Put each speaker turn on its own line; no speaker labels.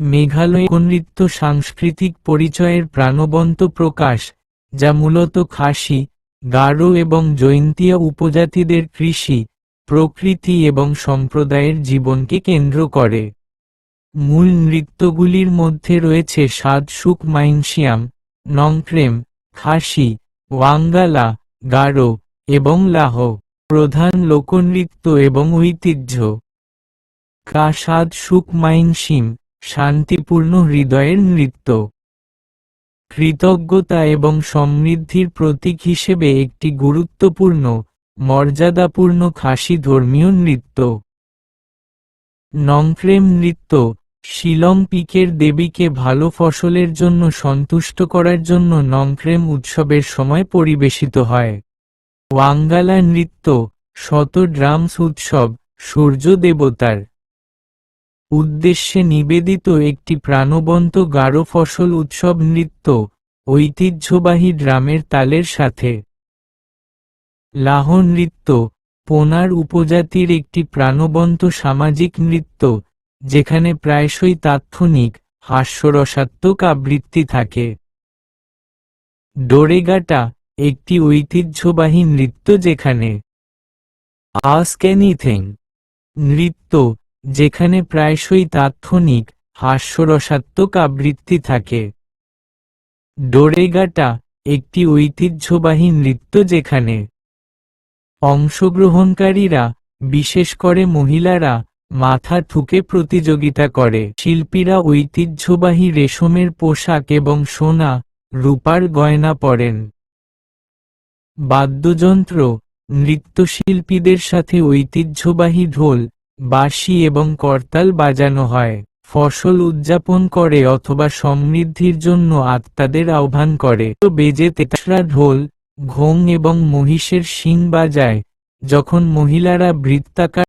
মেঘালয় লোকনৃত্য সাংস্কৃতিক পরিচয়ের প্রাণবন্ত প্রকাশ, যা মূলত খাসি, গারো এবং জৈন্তিয়া উপজাতিদের কৃষি, প্রকৃতি এবং সম্প্রদায়ের জীবনকে কেন্দ্র করে। মূল নৃত্যগুলির মধ্যে রয়েছে সাদসুক মাইনসিয়াম, নংক্রেম, খাসি, ওয়াঙ্গালা, গারো, এবং লাহ। প্রধান লোকনৃত্য এবং ঐতিহ্য। সাদসুক মাইনসিম, শান্তিপূর্ণ হৃদয়ের নৃত্য। কৃতজ্ঞতা এবং সমৃদ্ধির প্রতীক হিসেবে একটি গুরুত্বপূর্ণ, মর্যাদাপূর্ণ খাসি ধর্মীয় নৃত্য। নংক্রেম নৃত্য, শিলং পিকের দেবীকে ভালো ফসলের জন্য সন্তুষ্ট করার জন্য নংক্রেম উৎসবের সময় পরিবেশিত হয়। ওয়াঙ্গালা নৃত্য, শত ড্রামস উৎসব, সূর্য দেবতার উদ্দেশ্যে নিবেদিত একটি প্রাণবন্ত গারো ফসল উৎসব নৃত্য, ঐতিহ্যবাহী ড্রামের তালের সাথে। লাহ নৃত্য, পোনার উপজাতির একটি প্রাণবন্ত সামাজিক নৃত্য, যেখানে প্রায়শই তাৎক্ষণিক, হাস্যরসাত্মক আবৃত্তি থাকে। ডোরেগাটা, একটি ঐতিহ্যবাহী নৃত্য যেখানে আস্ক এনিথিং নৃত্য, যেখানে প্রায়শই তাৎক্ষণিক, হাস্যরসাত্মক আবৃত্তি থাকে। ডোরেগাটা, একটি ঐতিহ্যবাহী নৃত্য যেখানে অংশগ্রহণকারীরা, বিশেষ করে মহিলারা, মাথা ঠুকে প্রতিযোগিতা করে। শিল্পীরা ঐতিহ্যবাহী রেশমের পোশাক এবং সোনা, রূপার গয়না পরেন। বাদ্যযন্ত্র, নৃত্যশিল্পীদের সাথে ঐতিহ্যবাহী ঢোল, বাঁশি এবং করতাল বাজানো হয়। ফসল উদযাপন করে অথবা সমৃদ্ধির জন্য আত্মাদের আহ্বান করে। বেজে তেতাসরা ঢোল, ঘোং এবং মহিষের শিং বাজায়, যখন মহিলারা বৃত্তাকার